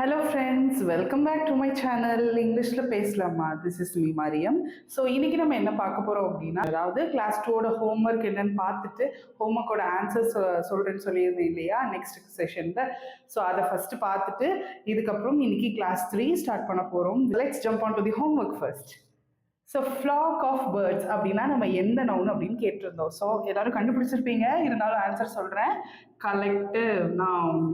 Hello friends, welcome back to my channel. இங்கிலீஷில் பேசலாமா? This is me Mariam. So இன்னைக்கு நம்ம என்ன பார்க்க போகிறோம் அப்படின்னா, அதாவது கிளாஸ் 2ஓட ஹோம்ஒர்க் என்னன்னு பார்த்துட்டு ஹோம்ஒர்க்கோட ஆன்சர்ஸ் சொல்கிறேன்னு சொல்லியிருந்தேன் இல்லையா நெக்ஸ்ட் செஷனில். ஸோ அதை ஃபஸ்ட்டு பார்த்துட்டு இதுக்கப்புறம் இன்னைக்கு கிளாஸ் 3 ஸ்டார்ட் பண்ண போகிறோம். Let's jump on to the homework first. So flock of birds அப்படின்னா நம்ம எந்த நவுன் அப்படின்னு கேட்டிருந்தோம். ஸோ எல்லாரும் கண்டுபிடிச்சிருப்பீங்க, இருந்தாலும் ஆன்சர் சொல்கிறேன். Collective noun.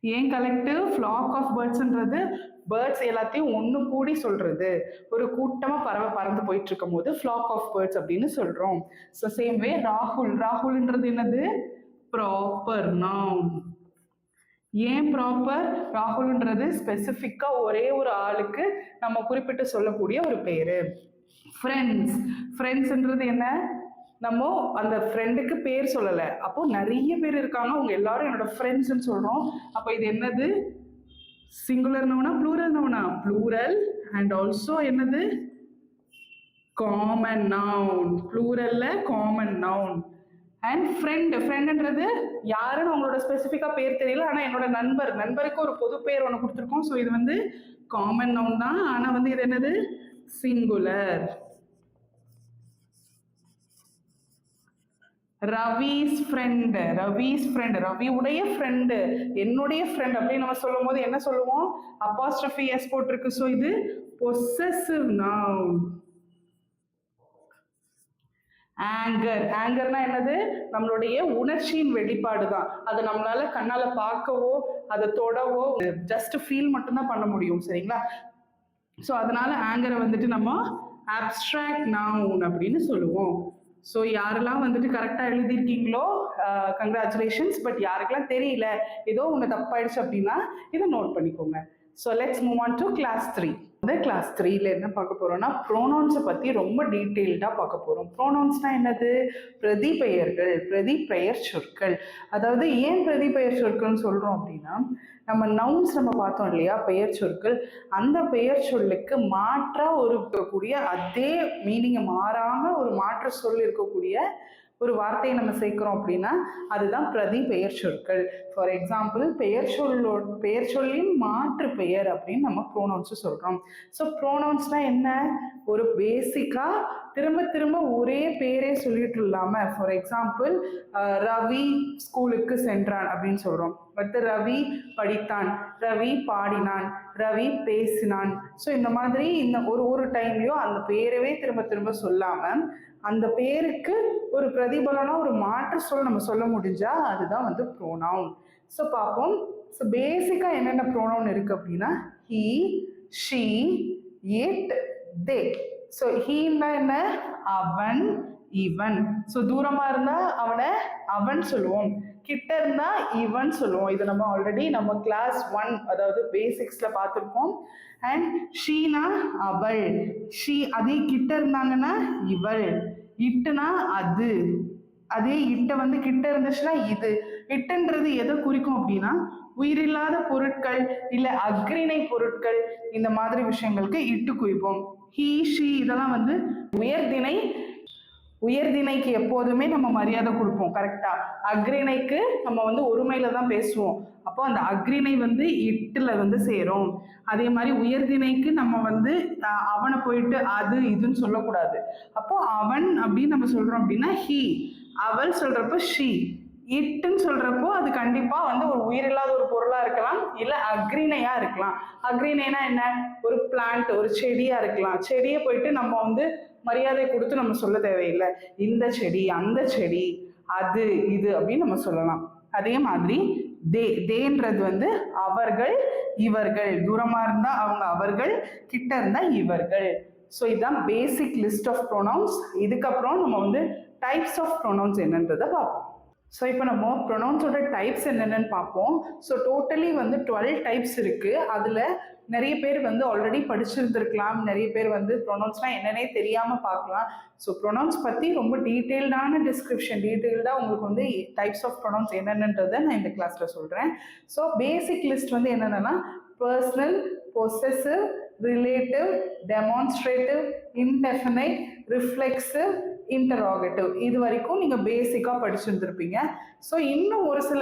ஏன் கலெக்டிவ்? ஃப்ளாக் ஆஃப் பேர்ட்ஸ்ன்றது பேர்ட்ஸ் எல்லாத்தையும் ஒன்று கூடி சொல்றது. ஒரு கூட்டமாக பறந்து போயிட்டு இருக்கும் போது ஃப்ளாக் ஆஃப் பேர்ட்ஸ் அப்படின்னு சொல்றோம். ஸோ சேம் வே ராகுல்ன்றது என்னது? Proper noun. ஏன் ப்ராப்பர்? ராகுல்ன்றது ஸ்பெசிஃபிக்கா ஒரே ஒரு ஆளுக்கு நம்ம குறிப்பிட்டு சொல்லக்கூடிய ஒரு பேரு. ஃப்ரெண்ட்ஸ்ன்றது என்ன? நம்ம அந்த ஃப்ரெண்டுக்கு பேர் சொல்லலை, அப்போ நிறைய பேர் இருக்காங்க, அவங்க எல்லாரும் என்னோட ஃப்ரெண்ட்ஸ்ன்னு சொல்றோம். அப்போ இது என்னது? சிங்குலர் நவுனா ப்ளூரல் நவுனா? ப்ளூரல். அண்ட் ஆல்சோ என்னது? Common noun. ப்ளூரல்ல காமன் நவுன். அண்ட் ஃப்ரெண்டுன்றது யாருன்னு அவங்களோட ஸ்பெசிஃபிக்கா பேர் தெரியல, ஆனா என்னோட நண்பருக்கு ஒரு பொது பேர் ஒன்று கொடுத்துருக்கோம். ஸோ இது வந்து காமன் நவுன் தான், ஆனா வந்து இது என்னது? சிங்குலர். ரவி's friend, ரவியுடைய ஃப்ரெண்டு, என்னுடைய ஃப்ரெண்ட் அப்படின்னு நம்ம சொல்லும் போது என்ன சொல்லுவோம்? அப்போஸ்ட்ரோஃபி எஸ் போட்டிருக்கு. ஸோ இது பொசசிவ் நவுன். ஆங்கர்னா என்னது? நம்மளுடைய உணர்ச்சியின் வெளிப்பாடு தான். அதை நம்மளால கண்ணால பார்க்கவோ அதை தொடவோ ஜஸ்ட் ஃபீல் மட்டும்தான் பண்ண முடியும், சரிங்களா? ஸோ அதனால ஆங்கரை வந்துட்டு நம்ம அப்ஸ்ட்ராக்ட் நவுன் அப்படின்னு சொல்லுவோம். ஸோ யாரெல்லாம் வந்துட்டு கரெக்டாக எழுதியிருக்கீங்களோ கங்க்ராச்சுலேஷன்ஸ். பட் யாருக்கெல்லாம் தெரியல, ஏதோ ஒன்று தப்பாயிடுச்சு அப்படின்னா இதை நோட் பண்ணிக்கோங்க. So let's move on to class 3. இந்த கிளாஸ் 3ல என்ன பார்க்க போறோம்னா, ப்ரோனவுன்ஸை பற்றி ரொம்ப டீட்டெயில்டாக பார்க்க போகிறோம். ப்ரோனவுன்ஸ்னா என்னது? பிரதிபெயர் சொற்கள். அதாவது ஏன் பிரதிபெயர் சொற்கள்னு சொல்கிறோம் அப்படின்னா, நம்ம நவுன்ஸ் நம்ம பார்த்தோம் இல்லையா, பெயர் சொற்கள். அந்த பெயர் சொல்லுக்கு மாற்றா இருக்கக்கூடிய அதே மீனிங்கை மாறாமல் ஒரு மாற்ற சொல் இருக்கக்கூடிய ஒரு வார்த்தையை நம்ம சேர்க்கிறோம் அப்படின்னா அதுதான் பிரதிபெயர் சொற்கள். ஃபார் எக்ஸாம்பிள், பெயர் சொல்லின் மாற்று பெயர் அப்படின்னு நம்ம ப்ரோனவுன்ஸ் சொல்றோம். ஸோ ப்ரோனவுன்ஸ்னா என்ன? ஒரு பேசிக்கா திரும்ப ஒரே பேரே சொல்லிட்டு இல்லாம, ஃபார் எக்ஸாம்பிள் ரவி ஸ்கூலுக்கு சென்றான் அப்படின்னு சொல்றோம். பட் ரவி படித்தான், ரவி பாடினான், ரவி பேசினான். ஸோ இந்த மாதிரி இந்த ஒரு டைம்லயும் அந்த பேரவே திரும்ப சொல்லாம அந்த பேருக்கு ஒரு பிரதிபலனா ஒரு மாற்று சொல் நம்ம சொல்ல முடிஞ்சா அதுதான் வந்து ப்ரோனவுன். ஸோ பார்ப்போம். ஸோ பேசிக்கா என்னென்ன ப்ரோனவுன் இருக்கு அப்படின்னா, he, she, it, they. So ஹீன்னா என்ன? அவன், இவன். ஸோ தூரமா இருந்தா அவனை அவன் சொல்லுவோம், கிட்ட இருந்தா இவன் சொல்லுவோம். இது நம்ம ஆல்ரெடி நம்ம கிளாஸ் 1 அதாவது பேசிக்ஸ்ல பார்த்துருப்போம். அண்ட் ஷீனா அவள், ஷீ. அதே கிட்ட இருந்தாங்கன்னா இவள். இட்டுனா அது. அதே இட்ட வந்து கிட்ட இருந்துச்சுன்னா இது. இட்டுன்றது எதை குறிக்கும் அப்படின்னா, உயிரில்லாத பொருட்கள் இல்ல அக்ரிணை பொருட்கள், இந்த மாதிரி விஷயங்களுக்கு இட்டு குறிப்போம். ஹீ, ஷீ இதெல்லாம் வந்து உயர்திணைக்கு எப்போதுமே நம்ம மரியாதை கொடுப்போம், கரெக்டா? அக்ரிணைக்கு நம்ம வந்து ஒருமையில தான் பேசுவோம். அப்போ அந்த அக்ரிணை வந்து இட்டுல வந்து சேரும். அதே மாதிரி உயர்திணைக்கு நம்ம வந்து அவனை போயிட்டு அது இதுன்னு சொல்லக்கூடாது. அப்போ அவன் அப்படின்னு நம்ம சொல்றோம் அப்படின்னா ஹீ, அவள் சொல்றப்போ ஷீ, இட்டுன்னு சொல்றப்போ அது கண்டிப்பா வந்து ஒரு உயிரில்லாத ஒரு பொருளா இருக்கலாம், இல்ல அக்ரிணையா இருக்கலாம். அக்ரிணைனா என்ன? ஒரு பிளான்ட், ஒரு செடியா இருக்கலாம். செடியை போயிட்டு நம்ம வந்து மரியாதை கொடுத்து நம்ம சொல்ல தேவையில்லை. இந்த செடி, அந்த செடி, அது இது அப்படின்னு நம்ம சொல்லலாம். அதே மாதிரி தேன்றது வந்து அவர்கள், இவர்கள். தூரமா இருந்தா அவங்க அவர்கள், கிட்ட இருந்தா இவர்கள். ஸோ இதுதான் பேசிக் லிஸ்ட் ஆஃப் ப்ரோனவுன்ஸ். இதுக்கப்புறம் நம்ம வந்து டைப்ஸ் ஆஃப் ப்ரோனவுன்ஸ் என்னன்றதை பார்ப்போம். ஸோ இப்போ நம்ம ப்ரொனவுன்ஸோட டைப்ஸ் என்னென்னு பார்ப்போம். ஸோ டோட்டலி வந்து 12 டைப்ஸ் இருக்குது. அதில் நிறைய பேர் வந்து ஆல்ரெடி படிச்சிருந்துருக்கலாம், நிறைய பேர் வந்து ப்ரொனவுன்ஸ்னால் என்னன்னே தெரியாமல் பார்க்கலாம். ஸோ ப்ரொனவுன்ஸ் பற்றி ரொம்ப டீட்டெயில்டான டீட்டெயில்டாக உங்களுக்கு வந்து டைப்ஸ் ஆஃப் ப்ரொனவுன்ஸ் என்னென்னன்றதை நான் இந்த கிளாஸில் சொல்கிறேன். ஸோ பேசிக் லிஸ்ட் வந்து என்னென்னா, personal, possessive, relative, demonstrative, indefinite, reflexive, interrogative. இது வரைக்கும் நீங்கள் பேசிக்காக படிச்சுருந்துருப்பீங்க. ஸோ இன்னும் ஒரு சில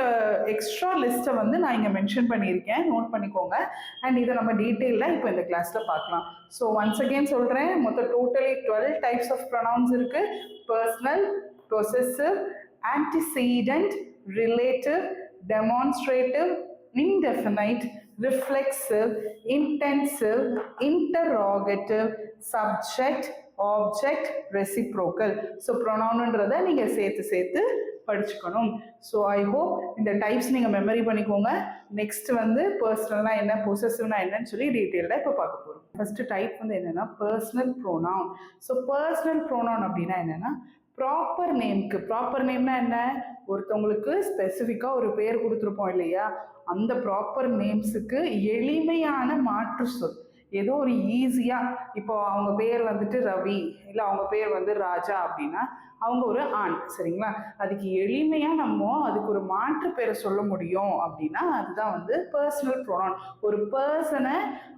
எக்ஸ்ட்ரா லிஸ்ட்டை வந்து நான் இங்கே மென்ஷன் பண்ணியிருக்கேன், நோட் பண்ணிக்கோங்க. அண்ட் இதை நம்ம டீட்டெயிலில் இப்போ இந்த கிளாஸில் பார்க்கலாம். ஸோ ஒன்ஸ் அகெயின் சொல்கிறேன், மொத்தம் டோட்டலி 12 டைப்ஸ் ஆஃப் ப்ரொனவுன்ஸ் இருக்குது. Personal, possessive, antecedent, relative, demonstrative, indefinite, reflexive, intensive, interrogative, subject, object, reciprocal. So pronounன்றதை நீங்க சேர்த்து படிச்சுக்கணும். ஸோ ஐ ஹோப் இந்த டைப்ஸ் நீங்கள் மெமரி பண்ணிக்கோங்க. நெக்ஸ்ட் வந்து பர்சனல்னா என்ன, பொசசிவ்னா என்னன்னு சொல்லி டீட்டெயில்டாக இப்போ பார்க்க போகிறோம். ஃபர்ஸ்ட் டைப் வந்து என்னன்னா personal pronoun. So personal pronoun அப்படின்னா என்னன்னா ப்ராப்பர் நேம்க்கு, ப்ராப்பர் நேம்னா என்ன, ஒருத்தவங்களுக்கு ஸ்பெசிஃபிக்காக ஒரு பேர் கொடுத்துருப்போம் இல்லையா, அந்த ப்ராப்பர் நேம்ஸுக்கு எளிமையான மாற்று சொல். ஏதோ ஒரு ஈஸியாக, இப்போ அவங்க பேர் வந்துட்டு ரவி, இல்லை அவங்க பேர் வந்து ராஜா அப்படின்னா அவங்க ஒரு ஆண், சரிங்களா, அதுக்கு எளிமையாக நம்ம அதுக்கு ஒரு மாற்று பேரை சொல்ல முடியும் அப்படின்னா அதுதான் வந்து பர்சனல் ப்ரோனவுன். ஒரு பர்சனை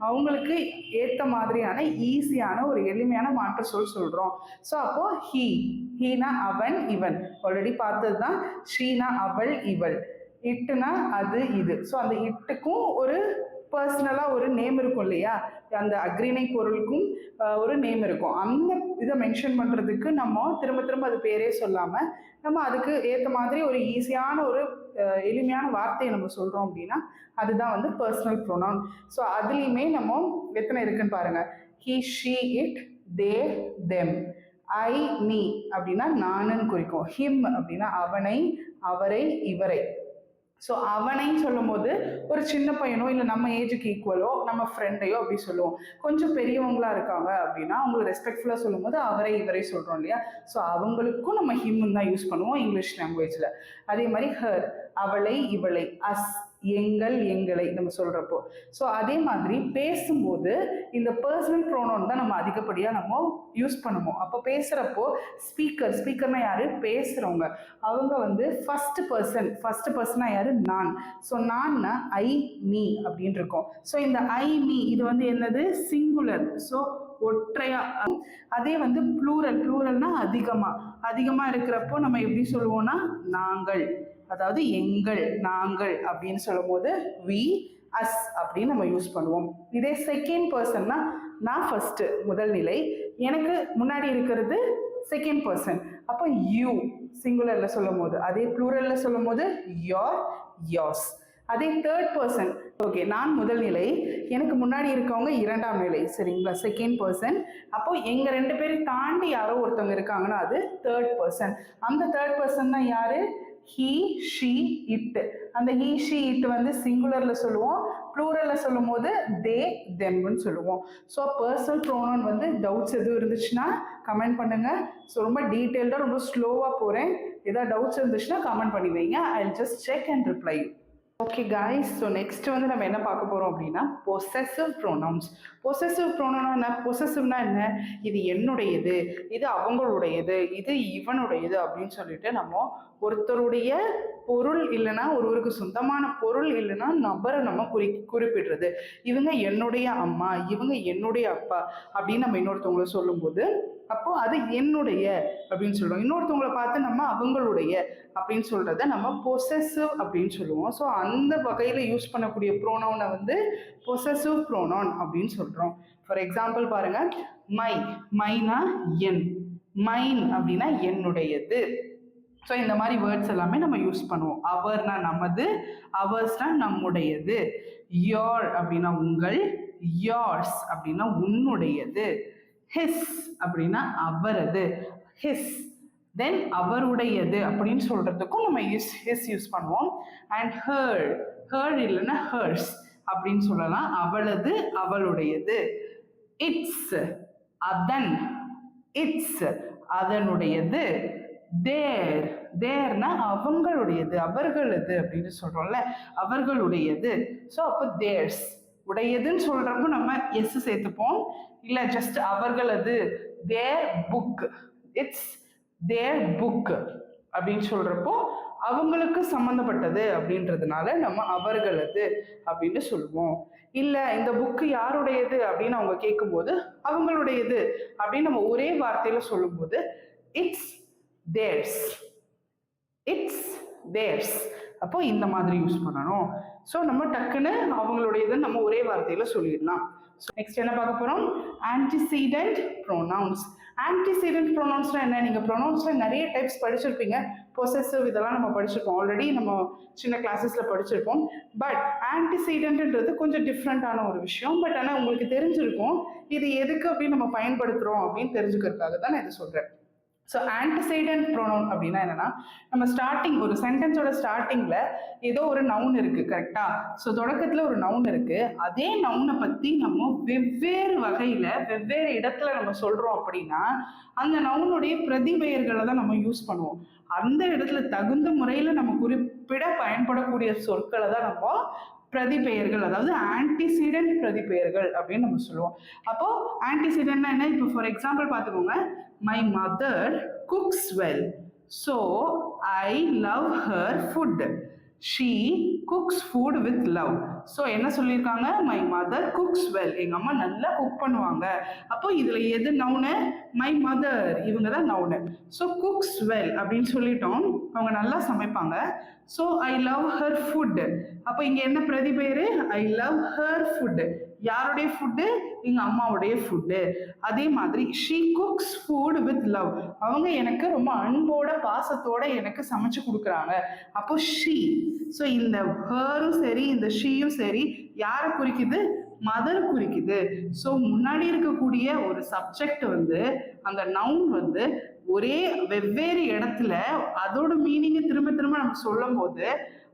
அவங்களுக்கு ஏற்ற மாதிரியான ஈஸியான ஒரு எளிமையான மாற்று சொல் சொல்கிறோம். ஸோ அப்போ ஹீனா அவன் இவன், ஆல்ரெடி பார்த்தது தான். ஷீனா அவள் இவள், இட்டுனா அது இது. ஸோ அந்த இட்டுக்கும் ஒரு பர்சனலாக ஒரு நேம் இருக்கும் இல்லையா, அந்த அக்ரிணை பொருளுக்கும் ஒரு நேம் இருக்கும். அந்த இதை மென்ஷன் பண்ணுறதுக்கு நம்ம திரும்ப அது பேரே சொல்லாமல் நம்ம அதுக்கு ஏற்ற மாதிரி ஒரு ஈஸியான ஒரு எளிமையான வார்த்தையை நம்ம சொல்கிறோம் அப்படின்னா அதுதான் வந்து பர்சனல் ப்ரோனவுன். ஸோ அதுலேயுமே நம்ம எத்தனை இருக்குன்னு பாருங்கள். He, she, it, they, them. I, me அப்படின்னா நானுன்னு குறிக்கும். ஹிம் அப்படின்னா அவனை, அவரை, இவரை. ஸோ அவனைன்னு சொல்லும் போது ஒரு சின்ன பையனோ இல்லை நம்ம ஏஜுக்கு ஈக்குவலோ நம்ம ஃப்ரெண்டையோ அப்படி சொல்லுவோம். கொஞ்சம் பெரியவங்களா இருக்காங்க அப்படின்னா அவங்களை ரெஸ்பெக்ட்ஃபுல்லாக சொல்லும் போது அவரை இவரை சொல்கிறோம் இல்லையா. ஸோ அவங்களுக்கும் நம்ம ஹிம்னு தான் யூஸ் பண்ணுவோம் இங்கிலீஷ் லாங்குவேஜில். அதே மாதிரி ஹர், அவளை இவளை, அஸ், எங்கள் எங்களை நம்ம சொல்கிறப்போ. ஸோ அதே மாதிரி பேசும்போது இந்த பர்சனல் ப்ரோனவுன் தான் நம்ம அதிகப்படியாக நம்ம யூஸ் பண்ணுவோம். அப்போ பேசுகிறப்போ ஸ்பீக்கர்னா யார், பேசுகிறவங்க, அவங்க வந்து ஃபர்ஸ்ட் பர்சனா யார், நான். ஸோ நான்னா ஐ, மீ அப்படின்னு இருக்கும். ஸோ இந்த ஐ, மீ இது வந்து என்னது, சிங்குலர். ஸோ ஒற்றையா. அதே வந்து ப்ளூரல்னா அதிகமா இருக்கிறப்போ நம்ம எப்படி சொல்லுவோம்னா நாங்கள், அதாவது எங்கள், நாங்கள் அப்படின்னு சொல்லும் போது வி, அஸ் அப்படின்னு நம்ம யூஸ் பண்ணுவோம். இதே செகண்ட் பர்சன்னா நான் ஃபர்ஸ்ட், முதல் நிலை, எனக்கு முன்னாடி இருக்கிறது செகண்ட் பர்சன், அப்போ யூ சிங்குலர்ல சொல்லும் போது. அதே ப்ளூரல்ல சொல்லும் போது யோர், யோர்ஸ். அதே தேர்ட் பர்சன், ஓகே, நான் முதல் நிலை, எனக்கு முன்னாடி இருக்கவங்க இரண்டாம் நிலை, சரிங்களா, செகண்ட் பர்சன். அப்போ எங்க ரெண்டு பேரும் தாண்டி யாரோ ஒருத்தவங்க இருக்காங்கன்னா அது தேர்ட் பர்சன். அந்த தேர்ட் பர்சன் தான் யாரு, ஹீ, ஷீ, இட். அந்த ஹீ, ஷீ, இட் வந்து சிங்குலர்ல சொல்லுவோம், ப்ளூரல்ல சொல்லும் போது தே, தெம்னு சொல்லுவோம். ஸோ பர்சனல் ப்ரோனவுன் வந்து டவுட்ஸ் எதுவும் இருந்துச்சுன்னா கமெண்ட் பண்ணுங்க. ஸோ ரொம்ப டீட்டெயில்டாக ரொம்ப ஸ்லோவாக போகிறேன். ஏதாவது டவுட்ஸ் இருந்துச்சுன்னா கமெண்ட் பண்ணி வைங்க. I will just check and reply. Okay guys, so next வந்து நம்ம என்ன பார்க்க போகிறோம் அப்படின்னா பொசசிவ் ப்ரோனவுன்ஸ். பொசசிவ் ப்ரோனவுனா என்ன, பொசசிவ்னா என்ன, இது என்னுடையது, இது அவங்களுடையது, இது இவனுடையது அப்படின்னு சொல்லிட்டு நம்ம ஒருத்தருடைய பொருள் இல்லைன்னா ஒருவருக்கு சொந்தமான பொருள் இல்லைன்னா நபரை நம்ம குறிப்பிடுறது. இவங்க என்னுடைய அம்மா, இவங்க என்னுடைய அப்பா அப்படின்னு நம்ம இன்னொருத்தவங்களை சொல்லும்போது அப்போ அது என்னுடைய அப்படின்னு சொல்லுவோம். இன்னொருத்தவங்களை பார்த்து நம்ம அவங்களுடைய அப்படின்னு சொல்றத நம்ம பொசசிவ் அப்படின்னு சொல்லுவோம். ஸோ அந்த வகையில் யூஸ் பண்ணக்கூடிய ப்ரோனவுனை வந்து பொசசிவ் ப்ரோனவுன் அப்படின்னு சொல்றோம். ஃபார் எக்ஸாம்பிள் பாருங்க, மைனா என், மைன் அப்படின்னா என்னுடையது. ஸோ இந்த மாதிரி வேர்ட்ஸ் எல்லாமே நம்ம யூஸ் பண்ணுவோம். அவர்னா நமது, அவர்ஸ்னா நம்முடையது, யோர் அப்படின்னா உங்கள், யோர்ஸ் அப்படின்னா உன்னுடையது, ஹிஸ் அப்படின்னா அவரது, ஹிஸ், தென் அவருடையது அப்படின்னு சொல்றதுக்கும் நம்ம ஹிஸ் யூஸ் பண்ணுவோம். அண்ட் ஹர் இல்லைன்னா ஹர்ஸ் அப்படின்னு சொல்லலாம், அவளது, அவளுடையது. இட்ஸ், அதன், இட்ஸ் அதனுடையது. தேர்னா அவங்களுடையது, அவர்களது அப்படின்னு சொல்றோம்ல, அவர்களுடையது. ஸோ அப்போ தேர்ஸ், உடையதுன்னு சொல்றப்போ நம்ம எஸ் சேர்த்துப்போம். இல்லை ஜஸ்ட் அவர்களது, தேர் புக், இட்ஸ் தேர் புக் அப்படின்னு சொல்றப்போ அவங்களுக்கு சம்மந்தப்பட்டது அப்படின்றதுனால நம்ம அவர்களது அப்படின்னு சொல்லுவோம். இல்லை இந்த புக்கு யாருடையது அப்படின்னு அவங்க கேட்கும்போது அவங்களுடையது அப்படின்னு நம்ம ஒரே வார்த்தையில சொல்லும்போது இட்ஸ் தேர்ஸ், இட்ஸ் தேர்ஸ். அப்போ இந்த மாதிரி யூஸ் பண்ணணும். ஸோ நம்ம டக்குன்னு அவங்களுடைய இதை நம்ம ஒரே வார்த்தையில சொல்லிடலாம். ஸோ நெக்ஸ்ட் என்ன பார்க்க போறோம்? ஆன்டிசீடென்ட் ப்ரோனவுன்ஸ். ஆன்டிசீடென்ட் ப்ரோனவுன்ஸ்னா என்ன? நீங்க ப்ரோனவுன்ஸ்ல நிறைய டைப்ஸ் படிச்சிருப்பீங்க. பொசசிவ் இதெல்லாம் நம்ம படிச்சிருப்போம், ஆல்ரெடி நம்ம சின்ன கிளாஸஸ்ல படிச்சிருப்போம். பட் ஆன்டிசீடென்ட்ன்றது கொஞ்சம் டிஃப்ரெண்டான ஒரு விஷயம். பட் ஆனால் உங்களுக்கு தெரிஞ்சிருக்கும் இது எதுக்கு அப்படின்னு நம்ம பயன்படுத்துறோம் அப்படின்னு தெரிஞ்சுக்கிறதுக்காக தான் நான் இதை சொல்றேன். ஸோ ஆன்டிசைடன்ட் ப்ரோனவுன் அப்படின்னா என்னன்னா, நம்ம ஸ்டார்டிங் ஒரு சென்டென்ஸோட ஸ்டார்டிங்ல ஏதோ ஒரு நவுன் இருக்கு, கரெக்டா? ஸோ தொடக்கத்துல ஒரு நவுன் இருக்கு. அதே நவுனை பத்தி நம்ம வெவ்வேறு வகையில வெவ்வேறு இடத்துல நம்ம சொல்றோம் அப்படின்னா அந்த நவுனுடைய பிரதிபெயர்களை தான் நம்ம யூஸ் பண்ணுவோம். அந்த இடத்துல தகுந்த முறையில நம்ம குறிப்பிட பயன்படக்கூடிய சொற்களை தான் நம்ம பிரதிபெயர்கள், அதாவது ஆன்டிசீடென்ட் பிரதிபெயர்கள் அப்படின்னு நம்ம சொல்லுவோம். அப்போ ஆன்டிசீடென்ட்னா என்ன? இப்போ ஃபார் எக்ஸாம்பிள் பார்த்துக்கோங்க. My mother cooks well, so I love her food. She cooks food with love. So என்ன சொல்லியிருக்காங்க? மை மதர் குக்ஸ் வெல், எங்க அம்மா நல்லா குக் பண்ணுவாங்க. அப்போ இதுல எது நவுனு? மை மதர், இவங்க தான் நவுனு. ஸோ குக்ஸ் வெல் அப்படின்னு சொல்லிட்டோம், அவங்க நல்லா சமைப்பாங்க. So I love her food, அப்போ இங்க என்ன பிரதிபெயரு? I love her food. யாருடைய ஃபுட்டு? எங்க அம்மாவுடைய ஃபுட்டு. அதே மாதிரி she cooks food with love, அவங்க எனக்கு ரொம்ப அன்போட பாசத்தோட எனக்கு சமைச்சு கொடுக்குறாங்க. அப்போ ஷீ. ஸோ இந்த ஹரும் சரி இந்த ஷீயும் சரி யாரை குறிக்குது? மதர் குறிக்குது. ஸோ முன்னாடி இருக்கக்கூடிய ஒரு சப்ஜெக்ட் வந்து அந்த நவுன் வந்து ஒரே வெவ்வேறு இடத்துல அதோட மீனிங்கை திரும்ப திரும்ப நம்ம சொல்லும் போது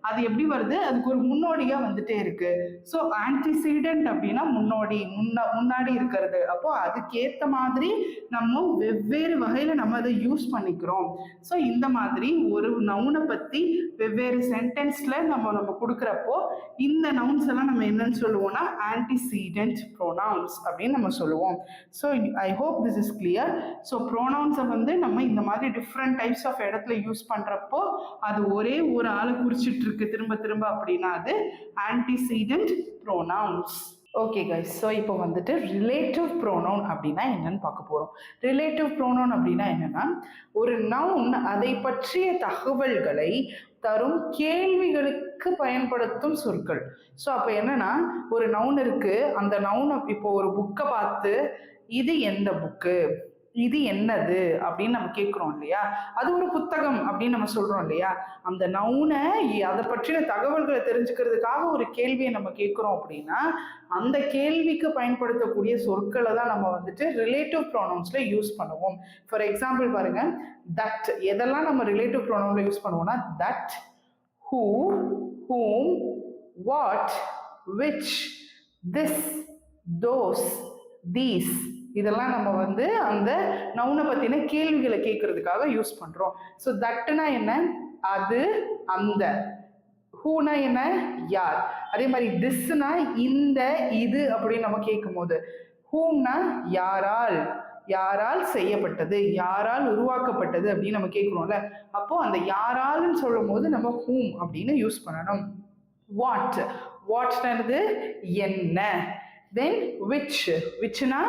அது எப்படி வருது? அதுக்கு ஒரு முன்னோடியா வந்துட்டே இருக்கு. ஸோ ஆன்டிசீடென்ட் அப்படின்னா முன்னாடி இருக்கிறது. அப்போ அதுக்கேற்ற மாதிரி நம்ம வெவ்வேறு வகையில நம்ம அதை யூஸ் பண்ணிக்கிறோம். ஸோ இந்த மாதிரி ஒரு நவுனை பத்தி வெவ்வேறு சென்டென்ஸ்ல நம்ம கொடுக்குறப்போ இந்த நவுன்ஸ் எல்லாம் நம்ம என்னன்னு சொல்லுவோம்னா ஆன்டிசீடென்ட் ப்ரோனவுன்ஸ் அப்படின்னு நம்ம சொல்லுவோம். So I hope this is clear. So ப்ரோனவுன்ஸை வந்து நம்ம இந்த மாதிரி டிஃப்ரெண்ட் டைப்ஸ் ஆஃப் இடத்துல யூஸ் பண்றப்போ அது ஒரே ஒரு ஆளை குறிச்சிட்டு இருக்கு திரும்ப திரும்ப அப்படின்னா அது ஆன்டிசீடென்ட் ப்ரோனவுன்ஸ். ஓகே கைஸ், ஸோ இப்போ வந்துட்டு ரிலேட்டிவ் ப்ரோனவுன் அப்படின்னா என்னன்னு பார்க்க போறோம். ரிலேட்டிவ் ப்ரோனவுன் அப்படின்னா என்னன்னா, ஒரு நவுன் அதை பற்றிய தகவல்களை தரும் கேள்விகளுக்கு பயன்படுத்தும் சொற்கள். ஸோ அப்போ என்னன்னா, ஒரு நவுன் இருக்கு, அந்த நவுனை இப்போ ஒரு புக்கை பார்த்து இது எந்த புக்கு, இது என்னது அப்படின்னு நம்ம கேட்குறோம் இல்லையா? அது ஒரு புத்தகம் அப்படின்னு நம்ம சொல்றோம் இல்லையா? அந்த நவுனை அதை பற்றின தகவல்களை தெரிஞ்சுக்கிறதுக்காக ஒரு கேள்வியை நம்ம கேட்குறோம் அப்படின்னா அந்த கேள்விக்கு பயன்படுத்தக்கூடிய சொற்களை தான் நம்ம வந்துட்டு ரிலேட்டிவ் ப்ரோனவுன்ஸ்ல யூஸ் பண்ணுவோம். ஃபார் எக்ஸாம்பிள் பாருங்க, தட். எதெல்லாம் நம்ம ரிலேட்டிவ் ப்ரோனவுன்ல யூஸ் பண்ணுவோம்னா that, who, whom, what, which, this, those, these, இதெல்லாம் நம்ம வந்து அந்த நவுனை பத்தின கேள்விகளை கேட்கறதுக்காக யூஸ் பண்றோம். ஸோ தட்னா என்ன? அது, அந்த. ஹூனா என்ன? யார். அதே மாதிரி திஸ்னா இந்த, இது அப்படின்னு நம்ம கேட்கும் போது ஹூம்னா யாரால், யாரால் செய்யப்பட்டது, யாரால் உருவாக்கப்பட்டது அப்படின்னு நம்ம கேட்கிறோம்ல. அப்போ அந்த யாரால்னு சொல்லும் போது நம்ம ஹூம் அப்படின்னு யூஸ் பண்ணணும். வாட், வாட்னது என்ன. Then which, whichனா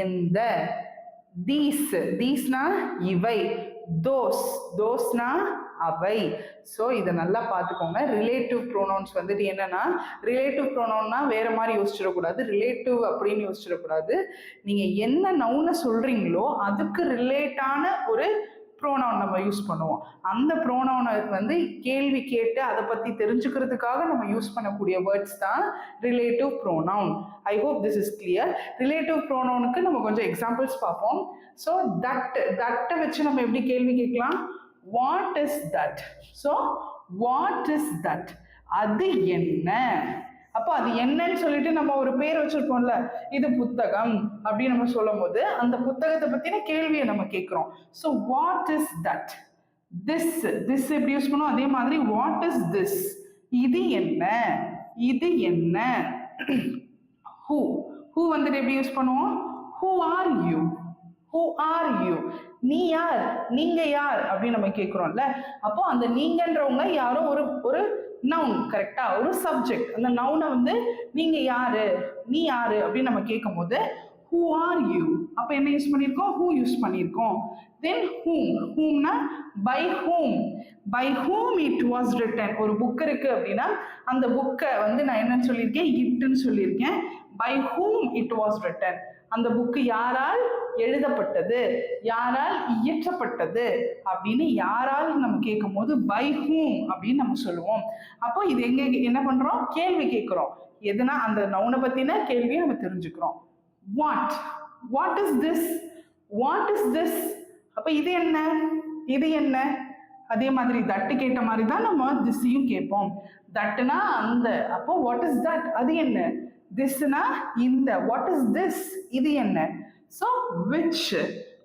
எந்த. these, theseனா இவை. those, thoseனா அவை. ஸோ இதை நல்லா பார்த்துக்கோங்க. ரிலேட்டிவ் ப்ரோனவுன்ஸ் வந்துட்டு என்னன்னா, ரிலேட்டிவ் ப்ரோனவுன்னா வேற மாதிரி யோசிச்சிடக்கூடாது, ரிலேட்டிவ் அப்படின்னு யோசிச்சிடக்கூடாது. நீங்க என்ன நவுனை சொல்றீங்களோ அதுக்கு ரிலேட்டான ஒரு ப்ரோனவுன் நம்ம யூஸ் பண்ணுவோம். அந்த ப்ரோனவுனை வந்து கேள்வி கேட்டு அதை பத்தி தெரிஞ்சுக்கிறதுக்காக நம்ம யூஸ் பண்ணக்கூடிய வேர்ட்ஸ் தான் relative pronoun. I hope this is clear. Relative ப்ரோனவுனுக்கு நம்ம கொஞ்சம் எக்ஸாம்பிள்ஸ் பார்ப்போம். ஸோ தட்டை வச்சு நம்ம எப்படி கேள்வி கேட்கலாம்? What is that. So what is that, அது என்ன. அப்போ அது என்னன்னு சொல்லிட்டு நம்ம ஒரு பேர் வச்சிருப்போம்ல, இது புத்தகம் அப்படின்னு நம்ம சொல்லும் போது அந்த புத்தகத்தை பத்தின கேள்வியை நம்ம கேட்கிறோம். So what is that. This, this எப்படி யூஸ் பண்ணுவோம்? அதே மாதிரி வாட் இஸ் திஸ், இது என்ன, இது என்ன. ஹூ, ஹூ வந்துட்டு எப்படி யூஸ் பண்ணுவோம்? Who are you, who are you, நீ யார், நீங்க யார் அப்படின்னு நம்ம கேட்கிறோம்ல. அப்போ அந்த நீங்கன்றவங்க யாரோ ஒரு நவுன், கரெக்டா? ஒரு சப்ஜெக்ட். அந்த நவுனை வந்து நீங்க யாரு, நீ யாரு அப்படின்னு நம்ம கேட்கும் போது who are you? அப்ப என்ன யூஸ் பண்ணியிருக்கோம்? who யூஸ் பண்ணியிருக்கோம். then whomனா by whom it was written. ஒரு புக் இருக்கு அப்படின்னா அந்த புக்கை வந்து நான் என்னன்னு சொல்லியிருக்கேன்? இட்னு சொல்லியிருக்கேன். by whom it was written. அந்த புக்கு யாரால் எழுதப்பட்டது, யாரால் இயற்றப்பட்டது அப்படின்னு யாரால் நம்ம கேட்கும் போது by whom அப்படின்னு நம்ம சொல்லுவோம். அப்போ இது எங்க என்ன பண்றோம்? கேள்வி கேட்கிறோம். எதுனா அந்த நவுனை பத்தின கேள்வியை நம்ம தெரிஞ்சுக்கிறோம். what is this? அப்ப இது என்ன? அதே மாதிரி தட்டு கேட்ட மாதிரி தான் நம்ம திஸ்ஸையும் கேட்போம். தட்டுனா அந்த, அப்போ வாட் இஸ் தட்? அது என்ன? திஸ்னா இந்த. What is this? இது என்ன? ஸோ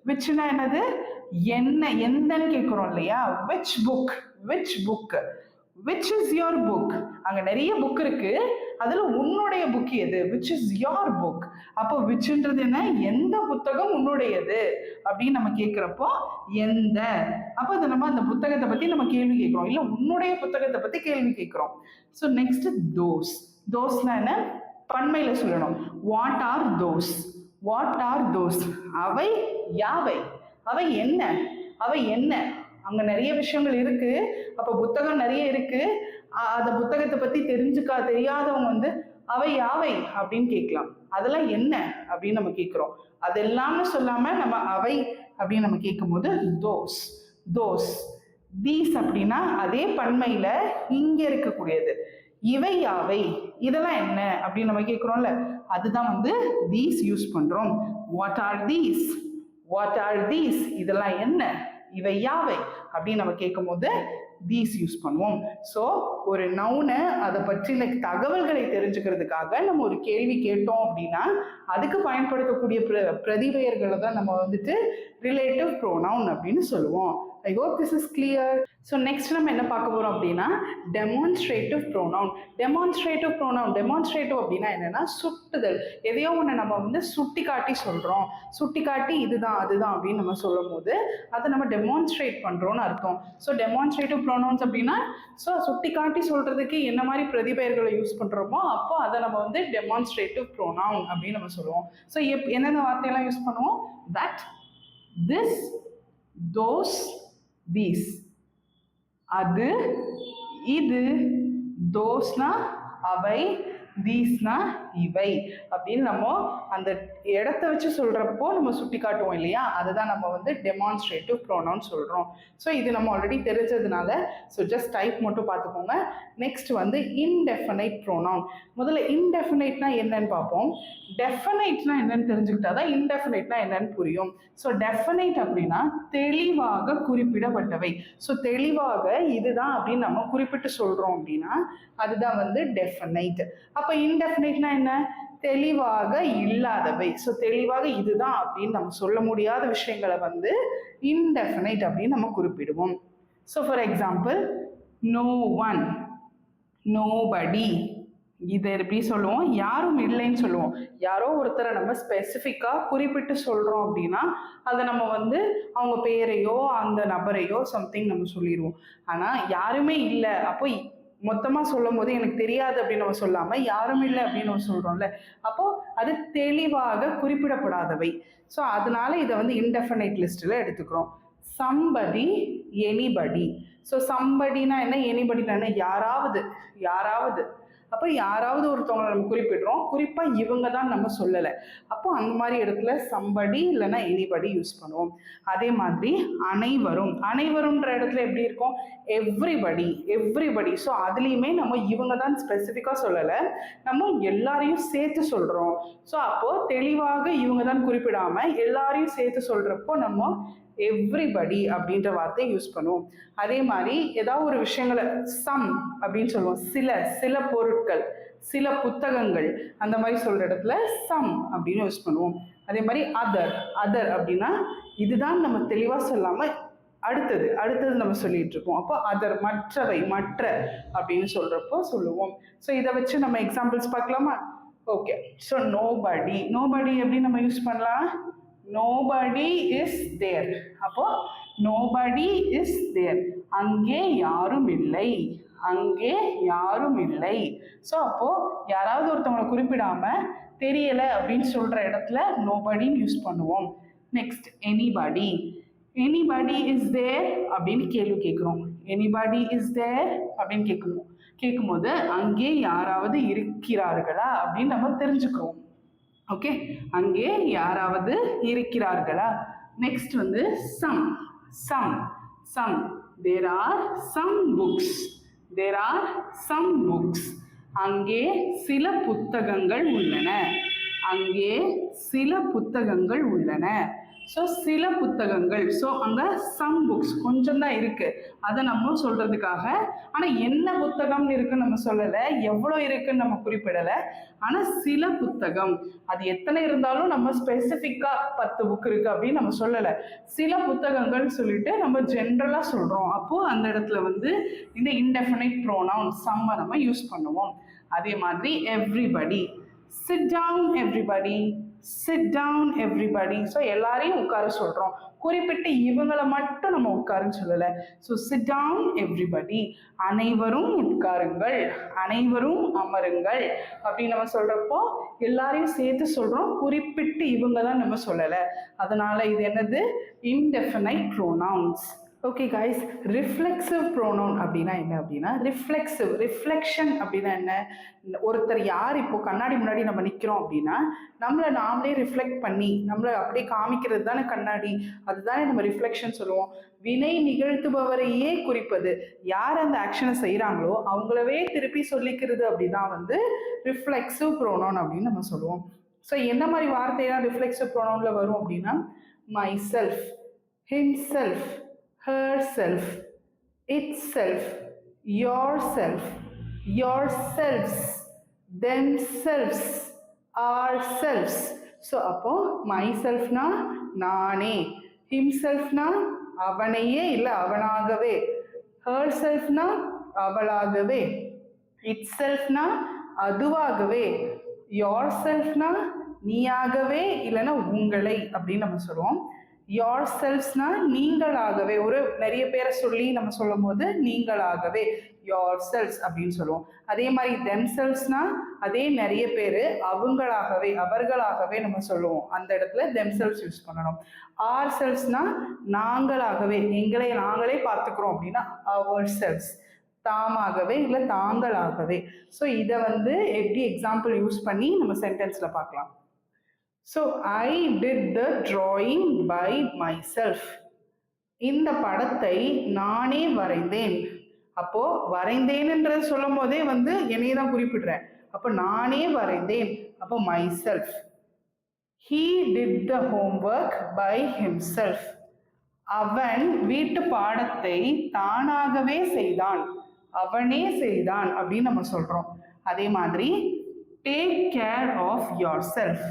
விச்னா என்னது? எந்தன்னு கேட்குறோம் இல்லையா? Which book which is your book? அங்க நிறைய புக் இருக்கு, அதுல உன்னுடைய புக் எது? which is your book. அப்போ whichன்றது என்ன? எந்த புத்தகம் உன்னுடையது அப்படின்னு நம்ம கேட்கிறப்போ எந்த. அப்போ அது நம்ம அந்த புத்தகத்தை பத்தி நம்ம கேள்வி கேட்கிறோம், இல்ல உன்னுடைய புத்தகத்தை பத்தி கேள்வி கேட்கிறோம். ஸோ நெக்ஸ்ட் தோஸ்னா என்ன? பன்மையில சொல்லணும். What are those? அவை யாவை? அவை என்ன? அங்க நிறைய விஷயங்கள் இருக்கு. அப்ப புத்தகம் நிறைய இருக்கு, அந்த புத்தகத்தை பத்தி தெரியாதவங்க வந்து அவை யாவை அப்படின்னு கேட்கலாம். அதெல்லாம் என்ன அப்படின்னு நம்ம கேட்கிறோம். அதெல்லாம்னு சொல்லாம நம்ம அவை அப்படின்னு நம்ம கேட்கும் போது தோஸ். தீஸ் அப்படின்னா அதே பன்மையில இங்க இருக்கக்கூடியது. இவை யாவை? இதெல்லாம் என்ன அப்படின்னு நம்ம கேட்கிறோம்ல, அதுதான் வந்து தீஸ் யூஸ் பண்றோம். What are these? இதெல்லாம் என்ன? இவை யாவை அப்படின்னு நம்ம கேட்கும் போது தீஸ் யூஸ் பண்ணுவோம். ஸோ ஒரு நவுனை அதை பற்றின தகவல்களை தெரிஞ்சுக்கிறதுக்காக நம்ம ஒரு கேள்வி கேட்டோம் அப்படின்னா அதுக்கு பயன்படுத்தக்கூடிய பிரதிபெயர்களை தான் நம்ம வந்துட்டு ரிலேட்டிவ் ப்ரோனவுன் அப்படின்னு சொல்லுவோம். I hope this is clear. So next நம்ம என்ன பார்க்க போறோம் அப்படின்னா demonstrative pronoun. Demonstrative அப்படின்னா என்னன்னா சுட்டுதல். எதையோ ஒன்று நம்ம வந்து சுட்டி காட்டி சொல்றோம், சுட்டி காட்டி இதுதான் அதுதான் அப்படின்னு நம்ம சொல்லும் போது அதை நம்ம டெமான்ஸ்ட்ரேட் பண்றோம்னு அர்த்தம். ஸோ டெமான்ஸ்ட்ரேட்டிவ் ப்ரோனவுன்ஸ் அப்படின்னா சுட்டி காட்டி சொல்றதுக்கு என்ன மாதிரி பிரதிபெயர்களை யூஸ் பண்றோமோ அப்போ அதை நம்ம வந்து டெமான்ஸ்ட்ரேட்டிவ் ப்ரோனவுன் அப்படின்னு நம்ம சொல்லுவோம். ஸோ என்னென்ன வார்த்தையெல்லாம் யூஸ் பண்ணுவோம்? that, this, those, these. அது, இது, தோஸ்னா அவை, தீஸ்னா இவை அப்படின்னு நம்ம அந்த இடத்த வச்சு சொல்றப்போ நம்ம சுட்டி காட்டுவோம் இல்லையா, அதுதான் நம்ம வந்து டெமான்ஸ்ட்ரேட்டிவ் ப்ரோனவுன் சொல்றோம். ஸோ இது நம்ம ஆல்ரெடி தெரிஞ்சதுனால ஸோ ஜஸ்ட் டைப் மட்டும் பார்த்துக்கோங்க. நெக்ஸ்ட் வந்து இன்டெஃபினைட் ப்ரோனவுன். முதல்ல இன்டெஃபினைட்னா என்னன்னு பார்ப்போம். டெஃபினைட்னா என்னன்னு தெரிஞ்சுக்கிட்டாதான் இன்டெஃபினைட்னா என்னன்னு புரியும். ஸோ டெஃபினைட் அப்படின்னா தெளிவாக குறிப்பிடப்பட்டவை. ஸோ தெளிவாக இதுதான் அப்படின்னு நம்ம குறிப்பிட்டு சொல்றோம் அப்படின்னா அதுதான் வந்து டெஃபினைட். அப்ப இன்டெஃபினைட்னா என்ன? தெளிவாக இல்லாதவை. ஸோ தெளிவாக இதுதான் அப்படின்னு நம்ம சொல்ல முடியாத விஷயங்களை வந்து இன்டெஃபினைட் அப்படின்னு நம்ம குறிப்பிடுவோம். So for example no one, nobody, இதை எப்படி சொல்லுவோம்? யாரும் இல்லைன்னு சொல்லுவோம். யாரோ ஒருத்தரை நம்ம ஸ்பெசிஃபிக்காக குறிப்பிட்டு சொல்கிறோம் அப்படின்னா அதை நம்ம வந்து அவங்க பேரையோ அந்த நபரையோ சம்திங் நம்ம சொல்லிடுவோம். ஆனால் யாருமே இல்லை அப்போ மொத்தமாக சொல்லும் போது எனக்கு தெரியாது அப்படின்னு நம்ம சொல்லாமல் யாரும் இல்லை அப்படின்னு நம்ம சொல்கிறோம்ல, அப்போது அது தெளிவாக குறிப்பிடப்படாதவை. ஸோ அதனால இதை வந்து இன்டெஃபினைட் லிஸ்ட்டில் எடுத்துக்கிறோம். Somebody, anybody. ஸோ சம்படினா என்ன, எனிபடினா என்ன? யாராவது. அப்போ யாராவது ஒருத்தவங்களை நம்ம குறிப்பிடுறோம், குறிப்பாக இவங்க தான் நம்ம சொல்லலை. அப்போ அந்த மாதிரி இடத்துல சம்படி இல்லைன்னா எனிபடி யூஸ் பண்ணுவோம். அதே மாதிரி அனைவரும்ன்ற இடத்துல எப்படி இருக்கும்? எவ்ரிபடி. ஸோ அதுலேயுமே நம்ம இவங்க தான் ஸ்பெசிஃபிக்காக சொல்லலை, நம்ம எல்லாரையும் சேர்த்து சொல்கிறோம். ஸோ அப்போது தெளிவாக இவங்க தான் குறிப்பிடாமல் எல்லாரையும் சேர்த்து சொல்கிறப்போ நம்ம எவ்ரிபடி அப்படின்ற வார்த்தையை யூஸ் பண்ணுவோம். அதே மாதிரி ஏதாவது ஒரு விஷயங்களை சம் அப்படின்னு சொல்லுவோம். சில பொருட்கள், சில புத்தகங்கள் அந்த மாதிரி சொல்ற இடத்துல சம் அப்படின்னு யூஸ் பண்ணுவோம். அதே மாதிரி அதர் அப்படின்னா இதுதான் நம்ம தெளிவா சொல்லாம அடுத்தது நம்ம சொல்லிட்டு இருக்கோம். அப்போ அதர், மற்ற அப்படின்னு சொல்றப்போ சொல்லுவோம். ஸோ இதை வச்சு நம்ம எக்ஸாம்பிள்ஸ் பார்க்கலாமா? ஓகே. ஸோ நோபடி எப்படி நம்ம யூஸ் பண்ணலாம்? nobody is there. அப்போ nobody is there, அங்கே யாரும் இல்லை அங்கே யாரும் இல்லை. ஸோ அப்போ யாராவது ஒருத்தவங்களை குறிப்பிடாம தெரியல அப்படின்னு சொல்ற இடத்துல நோபடின்னு யூஸ் பண்ணுவோம். Next anybody. Anybody is there அப்படின்னு கேள்வி கேட்குறோம். எனிபடி இஸ் தேர் அப்படின்னு கேட்கும்போது அங்கே யாராவது இருக்கிறார்களா அப்படின்னு நம்ம தெரிஞ்சுக்கிறோம். ஓகே, அங்கே யாராவது இருக்கிறார்களா. நெக்ஸ்ட் வந்து some. Some some there are some books. there are some books. அங்கே சில புத்தகங்கள் உள்ளன. அங்கே சில புத்தகங்கள் உள்ளன. ஸோ சில புத்தகங்கள். ஸோ அங்கே சம் புக்ஸ் கொஞ்சம் தான் இருக்கு, அதை நம்ம சொல்றதுக்காக. ஆனால் என்ன புத்தகம்னு இருக்குன்னு நம்ம சொல்லலை, எவ்வளோ இருக்குன்னு நம்ம குறிப்பிடலை. ஆனால் சில புத்தகம், அது எத்தனை இருந்தாலும் நம்ம ஸ்பெசிஃபிக்காக 10 புக் இருக்கு அப்படின்னு நம்ம சொல்லலை. சில புத்தகங்கள் சொல்லிட்டு நம்ம ஜென்ரலாக சொல்றோம். அப்போ அந்த இடத்துல வந்து இந்த இன்டெஃபினைட் ப்ரோனவுன் சம்மை நம்ம யூஸ் பண்ணுவோம். அதே மாதிரி everybody. Sit down everybody. Sit down everybody. So எல்லாரையும் உட்கார சொல்கிறோம், குறிப்பிட்டு இவங்களை மட்டும் நம்ம உட்காருன்னு சொல்லலை. ஸோ சிட் டவுன் எவ்ரிபடி. அனைவரும் உட்காருங்கள், அனைவரும் அமருங்கள் அப்படின்னு நம்ம சொல்கிறப்போ எல்லாரையும் சேர்த்து சொல்கிறோம், குறிப்பிட்டு இவங்க தான் நம்ம சொல்லலை. அதனால இது என்னது? Indefinite pronouns. Okay guys, reflexive pronoun அப்படின்னா என்ன அப்படின்னா, ரிஃப்ளெக்ஷன் அப்படின்னா என்ன? ஒருத்தர் யார் இப்போ கண்ணாடி முன்னாடி நம்ம நிற்கிறோம் அப்படின்னா நம்மளை நாமளே ரிஃப்ளெக்ட் பண்ணி நம்மளை அப்படியே காமிக்கிறது தானே கண்ணாடி, அதுதானே நம்ம ரிஃப்ளெக்ஷன் சொல்லுவோம். வினை நிகழ்த்துபவரையே குறிப்பது, யார் அந்த ஆக்ஷனை செய்கிறாங்களோ அவங்களவே திருப்பி சொல்லிக்கிறது அப்படிதான் வந்து ரிஃப்ளெக்சிவ் ப்ரோனவுன் அப்படின்னு நம்ம சொல்லுவோம். ஸோ என்ன மாதிரி வார்த்தையெல்லாம் ரிஃப்ளெக்சிவ் ப்ரோனவுன்ல வரும் அப்படின்னா, my self, himself, herself, itself, yourself, yourselves, themselves, ourselves. So அப்போ myself னா நானே, himself னா அவனையே இல்ல அவனாகவே, herself னா அவளாகவே, itself னா அதுவாகவே, yourself னா நீயாகவே இல்லைன்னா உங்களை அப்படின்னு நம்ம சொல்லுவோம். யோர் செல்ஃப்ஸ்னா நீங்களாகவே, ஒரு நிறைய பேரை சொல்லி நம்ம சொல்லும் போது நீங்களாகவே யோர் செல்ஃப்ஸ் அப்படின்னு சொல்லுவோம். அதே மாதிரி தெம் செல்ஃப்ஸ்னா அதே நிறைய பேர் அவங்களாகவே அவர்களாகவே நம்ம சொல்லுவோம், அந்த இடத்துல தெம் செல்ஃப்ஸ் யூஸ் பண்ணணும். ஆர் செல்ஃப்ஸ்னா நாங்களாகவே, எங்களை நாங்களே பார்த்துக்கிறோம் அப்படின்னா அவர் செல்ஃப்ஸ், தாமாகவே இல்லை தாங்களாகவே. ஸோ இதை வந்து எப்படி எக்ஸாம்பிள் யூஸ் பண்ணி நம்ம சென்டென்ஸில் பார்க்கலாம். So I did the drawing by myself. இந்த படத்தை நானே வரைந்தேன். அப்போ வரைந்தேன்ன்றது சொல்லும் போதே வந்து என்னையே தான் குறிப்பிடுறேன். அப்போ நானே வரைந்தேன், அப்போ myself. He did the homework by himself. அவன் வீட்டு பாடத்தை தானாகவே செய்தான், அவனே செய்தான் அப்படின்னு நம்ம சொல்றோம். அதே மாதிரி take care of yourself.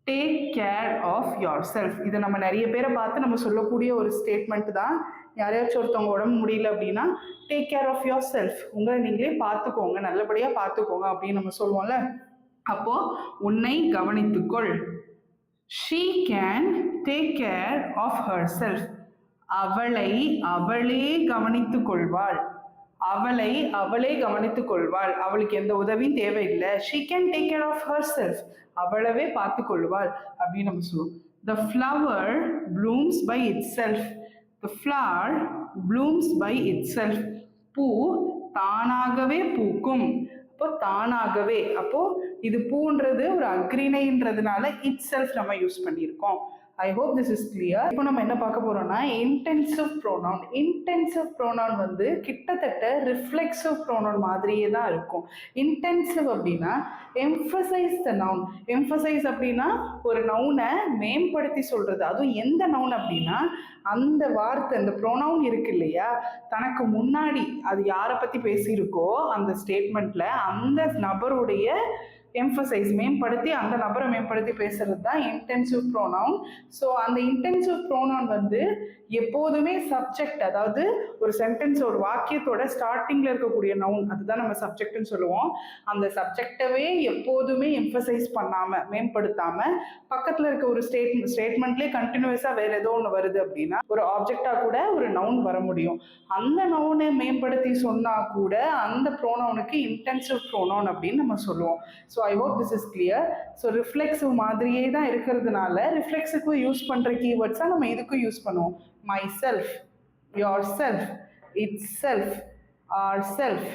Take care of yourself. இதை நம்ம நிறைய பேரை பார்த்து நம்ம சொல்லக்கூடிய ஒரு ஸ்டேட்மெண்ட் தான். யாரையாச்சும் ஒருத்தவங்க உடம்பு முடியல அப்படின்னா take care of yourself, உங்களை நீங்களே பார்த்துக்கோங்க, நல்லபடியாக பார்த்துக்கோங்க அப்படின்னு நம்ம சொல்லுவோம்ல. அப்போ உன்னை கவனித்துக்கொள். She can take care of herself. அவளை அவளே கவனித்துக் கொள்வாள், அவளை அவளே கவனித்துக் கொள்வாள், அவளுக்கு எந்த உதவியும் தேவையில்லை. She can take care of herself, அவளவே பார்த்து கொள்வாள் அப்படின்னு நம்ம சொல்லுவோம். The flower blooms by itself. The flower blooms by itself. பூ தானாகவே பூக்கும். அப்போ தானாகவே, அப்போ இது பூன்றது ஒரு அக்ரிணைன்றதுனால இட் செல்ஃப் நம்ம யூஸ் பண்ணியிருக்கோம். ஐ ஹோப் திஸ் இஸ் கிளியர். இப்போ நம்ம என்ன பார்க்க போறோம்னா இன்டென்சிவ் ப்ரோனவுன். இன்டென்சிவ் ப்ரோனவுன் வந்து கிட்டத்தட்ட ரிஃப்ளெக்சிவ் ப்ரோனவுன் மாதிரியே தான் இருக்கும். இன்டென்சிவ் அப்படின்னா எம்ஃபசைஸ் த நவுன். எம்ஃபசைஸ் அப்படின்னா ஒரு நவுனை மேம்படுத்தி சொல்றது. அதுவும் எந்த நவுன் அப்படின்னா அந்த வார்த்தை, அந்த ப்ரோனவுன் இருக்கு இல்லையா, தனக்கு முன்னாடி அது யாரை பத்தி பேசியிருக்கோ அந்த ஸ்டேட்மெண்ட்ல அந்த நபருடைய எம்ஃபசைஸ் மேம்படுத்தி அந்த நபரை மேம்படுத்தி பேசுறது தான் இன்டென்சிவ் ப்ரோனவுன். ஸோ அந்த இன்டென்சிவ் ப்ரோனவுன் வந்து எப்போதுமே சப்ஜெக்ட், அதாவது ஒரு சென்டென்ஸ் ஒரு வாக்கியத்தோட ஸ்டார்டிங்ல இருக்கக்கூடிய நவுன், அதுதான் நம்ம சப்ஜெக்ட்னு சொல்லுவோம். அந்த சப்ஜெக்டவே எப்போதுமே எம்ஃபசைஸ் பண்ணாம மேம்படுத்தாம பக்கத்துல இருக்க ஒரு ஸ்டேட்மெண்ட்லேயே கண்டினியூஸா வேற ஏதோ ஒன்று வருது அப்படின்னா ஒரு ஆப்ஜெக்டா கூட ஒரு நவுன் வர முடியும். அந்த நவுனை மேம்படுத்தி சொன்னா கூட அந்த ப்ரோனவுனுக்கு இன்டென்சிவ் ப்ரோனவுன் அப்படின்னு நம்ம சொல்லுவோம். So I hope this is clear. So reflexive மாதிரியே தான் இருக்கிறதுனால ரிஃப்ளெக்ஸுக்கும் யூஸ் பண்ற கீவேர்ட்ஸா நம்ம இதுக்கும் யூஸ் பண்ணுவோம். Myself, yourself, itself, ourself,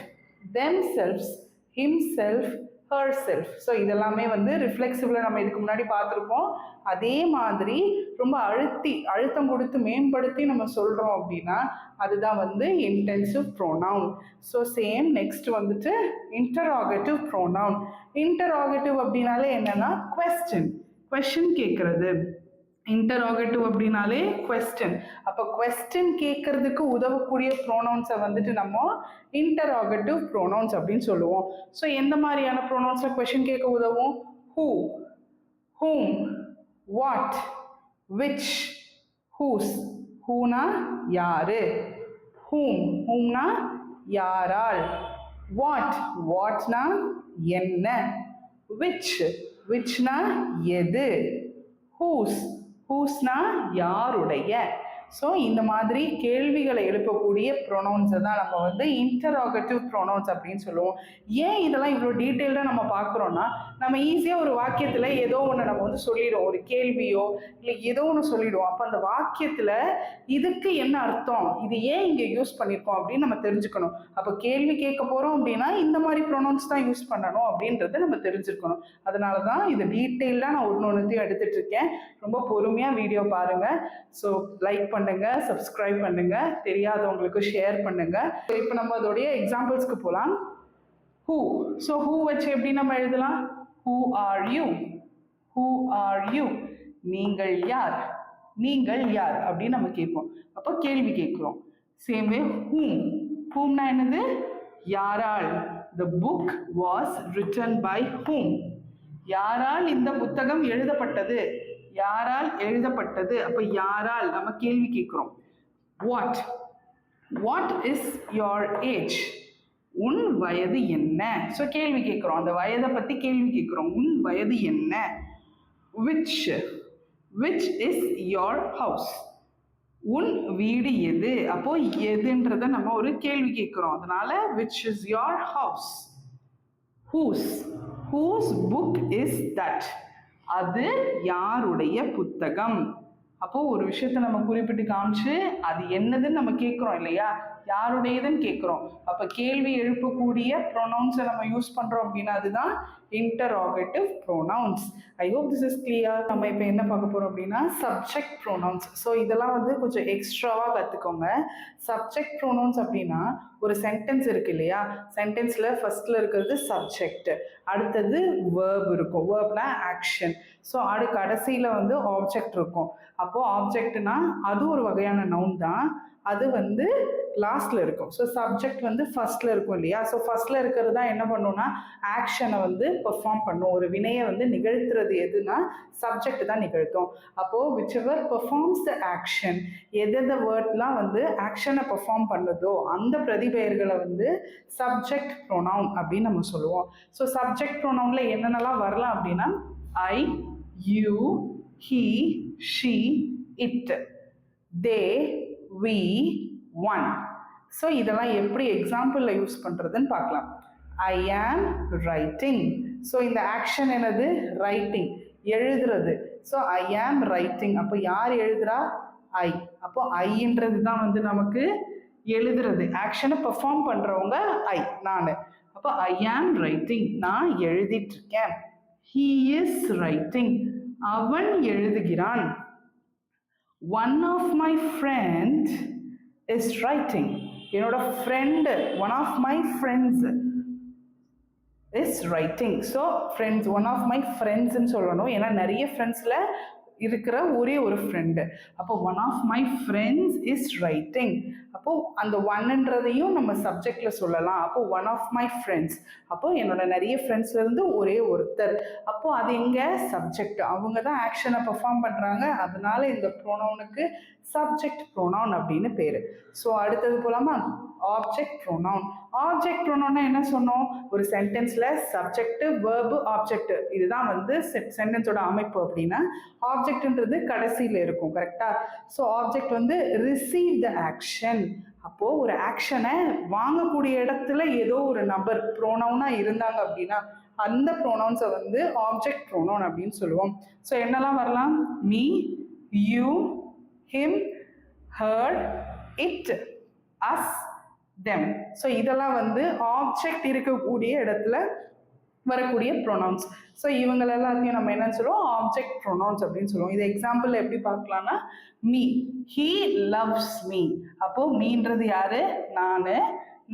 themselves, himself, herself. So இதெல்லாமே வந்து ரிஃப்ளெக்சிவ்ல நம்ம இதுக்கு முன்னாடி பார்த்துருப்போம். அதே மாதிரி ரொம்ப அழுத்தம் கொடுத்து மேம்படுத்தி நம்ம சொல்றோம் அப்படின்னா அதுதான் வந்து intensive pronoun. So same next வந்துட்டு இன்டராகேட்டிவ் ப்ரோனவுன். இன்டராகேட்டிவ் அப்படின்னாலே என்னன்னா கொஸ்டின் கேட்கறது. இன்டராகேட்டிவ் அப்படின்னாலே கொஸ்டின். அப்போ கொஸ்டின் கேட்கறதுக்கு உதவக்கூடிய ப்ரோனவுன்ஸை வந்துட்டு நம்ம இன்டராகேட்டிவ் ப்ரோனவுன்ஸ் அப்படின்னு சொல்லுவோம். ஸோ எந்த மாதிரியான ப்ரோனவுன்ஸில் கொஸ்டின் கேட்க உதவும்? Who, whom, what, which, whose. ஹூனா யாரு, ஹூம்னா யாரால், வாட்னா என்ன, விச்னா எது, ஹூஸ்னா யாருடைய. ஸோ இந்த மாதிரி கேள்விகளை எழுப்பக்கூடிய ப்ரொனவுன்ஸை தான் நம்ம வந்து இன்டராகேட்டிவ் ப்ரொனவுன்ஸ் அப்படின்னு சொல்லுவோம். ஏன் இதெல்லாம் இவ்வளோ டீட்டெயில்டாக நம்ம பார்க்குறோன்னா நம்ம ஈஸியாக ஒரு வாக்கியத்தில் ஏதோ ஒன்று நம்ம வந்து சொல்லிடுவோம், ஒரு கேள்வியோ இல்லை ஏதோ ஒன்று சொல்லிடுவோம். அப்போ அந்த வாக்கியத்தில் இதுக்கு என்ன அர்த்தம், இது ஏன் இங்கே யூஸ் பண்ணியிருக்கோம் அப்படின்னு நம்ம தெரிஞ்சுக்கணும். அப்போ கேள்வி கேட்க போகிறோம் அப்படின்னா இந்த மாதிரி ப்ரொனவுன்ஸ் தான் யூஸ் பண்ணணும் அப்படின்றத நம்ம தெரிஞ்சுக்கணும். அதனால தான் இது டீட்டெயிலாக நான் ஒன்றையும் எடுத்துகிட்டு இருக்கேன். ரொம்ப பொறுமையாக வீடியோ பாருங்கள். ஸோ லைக் பண்ணுங்க, சப்ஸ்கிரைப் பண்ணுங்க, தெரியாதவங்களுக்கு ஷேர் பண்ணுங்க. இப்போ நம்ம அதோடைய எக்ஸாம்பிள்ஸ்க்கு போகலாம். ஹூ. ஸோ ஹூ வச்சு எப்படி நம்ம எழுதலாம்? Who are you, who are you, நீங்கள் யார், நீங்கள் யார் அப்படின்னு நம்ம கேட்போம். அப்போ கேள்வி கேட்குறோம். சேம் வே ஹூம்னா என்னது? யாரால். The book was written by whom. யாரால் இந்த புத்தகம் எழுதப்பட்டது, யாரால் எழுதப்பட்டது. அப்ப யாரால் நம்ம கேள்வி கேட்கிறோம். வாட் இஸ் யோர் ஏஜ், உன் வயது என்ன. ஸோ கேள்வி கேட்கிறோம், அந்த வயதை பத்தி கேள்வி கேட்கிறோம். உன் வயது என்ன. விச் இஸ் யோர் ஹவுஸ், உன் வீடு எது. அப்போ எதுன்றத நம்ம ஒரு கேள்வி கேட்கிறோம், அதனால which is your house. whose book is that, அது யாருடைய புத்தகம். அப்போ ஒரு விஷயத்தை நம்ம குறிப்பிட்டு காமிச்சு அது என்னதுன்னு நம்ம கேட்குறோம் இல்லையா, யாருடையதுன்னு கேட்குறோம். அப்போ கேள்வி எழுப்பக்கூடிய ப்ரொனவுன்ஸை நம்ம யூஸ் பண்ணுறோம் அப்படின்னா அதுதான் interrogative pronouns. I hope this is clear. நம்ம இப்போ என்ன பார்க்க போகிறோம் அப்படின்னா சப்ஜெக்ட் ப்ரோனவுன்ஸ். ஸோ இதெல்லாம் வந்து கொஞ்சம் எக்ஸ்ட்ராவாக கற்றுக்கோங்க. சப்ஜெக்ட் ப்ரோனவுன்ஸ் அப்படின்னா ஒரு சென்டென்ஸ் இருக்கு இல்லையா, சென்டென்ஸில் ஃபர்ஸ்ட்ல இருக்கிறது சப்ஜெக்ட், அடுத்தது வேர்ப் இருக்கும், வேர்ப்னா ஆக்ஷன். ஸோ கடைசியில் வந்து ஆப்ஜெக்ட் இருக்கும். அப்போது ஆப்ஜெக்ட்னா அது ஒரு வகையான நவுன் தான், அது வந்து லாஸ்ட்ல இருக்கும். ஸோ சப்ஜெக்ட் வந்து ஃபர்ஸ்ட்ல இருக்கும் இல்லையா. ஸோ ஃபர்ஸ்ட்ல இருக்கிறது தான் என்ன பண்ணுன்னா ஆக்ஷனை வந்து பெர்ஃபார்ம் பண்ணும். ஒரு வினையை வந்து நிகழ்த்துறது எதுனா சப்ஜெக்ட் தான் நிகழ்த்தும். அப்போ whichever performs the action, எந்த வேர்ட்லாம் வந்து ஆக்ஷனை பெர்ஃபார்ம் பண்ணுதோ அந்த பிரதிபெயர்களை வந்து சப்ஜெக்ட் ப்ரோனவுன் அப்படின்னு நம்ம சொல்லுவோம். ஸோ சப்ஜெக்ட் ப்ரோனவுன்ல என்னென்னலாம் வரலாம் அப்படின்னா I, you, he, she, it, they, we, one. So இதெல்லாம் எப்படி எக்ஸாம்பிளில் யூஸ் பண்ணுறதுன்னு பார்க்கலாம். I am writing. ஸோ இந்த ஆக்ஷன் என்னது? ரைட்டிங், எழுதுறது. So I am writing. அப்போ யார் எழுதுறா? ஐ. அப்போ ஐன்றது தான் வந்து நமக்கு எழுதுறது, ஆக்ஷனை பெர்ஃபார்ம் பண்ணுறவங்க ஐ, நான். அப்போ ஐ ஆம் ரைட்டிங், நான் எழுதிட்டு இருக்கேன். ஹீ இஸ் ரைட்டிங், அவன் எழுதுகிறான். One of my friend is writing, என்னோட friend, one of my friends is writing. So friends, one of my ஃப்ரெண்ட்ஸ்ன்னு சொல்லணும், ஏன்னா நிறைய ஃப்ரெண்ட்ஸில் இருக்கிற ஒரே ஒரு ஃப்ரெண்டு. அப்போ one of my friends is writing. அப்போ அந்த ஒன்ன்றதையும் நம்ம சப்ஜெக்ட்ல சொல்லலாம். அப்போ ஒன் ஆஃப் மை ஃப்ரெண்ட்ஸ். அப்போ என்னோட நிறைய ஃப்ரெண்ட்ஸ்ல இருந்து ஒரே ஒருத்தர். அப்போ அது எங்க சப்ஜெக்ட், அவங்க தான் ஆக்ஷனை பெர்ஃபார்ம் பண்றாங்க. அதனால இந்த ப்ரோனவுனுக்கு சப்ஜெக்ட் ப்ரோனவுன் அப்படின்னு பேரு. ஸோ அடுத்தது போலாமா, ஆப்ஜெக்ட் ப்ரோனவுன். ஆப்ஜெக்ட் ப்ரோனவுன்னா என்ன சொன்னோம், ஒரு சென்டென்ஸ்ல சப்ஜெக்ட் வெர்பு ஆப்ஜெக்ட் இதுதான் வந்து சென்டென்ஸோட அமைப்பு. அப்படின்னா ஆப்ஜெக்ட்ன்றது கடைசியில இருக்கும், கரெக்டா? ஸோ ஆப்ஜெக்ட் வந்து ரிசீவ் த ஆக்ஷன். அப்போ ஒரு ஆக்ஷனை வாங்கக்கூடிய இடத்துல ஏதோ ஒரு நபர் ப்ரோனவுனா இருந்தாங்க அப்படின்னா அந்த ப்ரோனவுன்ஸை வந்து ஆப்ஜெக்ட் ப்ரோனவுன் அப்படின்னு சொல்லுவோம். ஸோ என்னெல்லாம் வரலாம், me, you, him, her, it, us, them. So இதெல்லாம் வந்து ஆப்ஜெக்ட் இருக்கக்கூடிய இடத்துல வரக்கூடிய ப்ரொனவுன்ஸ். ஸோ இவங்க எல்லாத்தையும் நம்ம என்ன சொல்லுவோம், ஆப்ஜெக்ட் ப்ரொனவுன்ஸ் அப்படின்னு சொல்லுவோம். இது எக்ஸாம்பிள் எப்படி பார்க்கலாம்னா, மீ, ஹீ லவ்ஸ் மீ. அப்போ மீன்றது யாரு,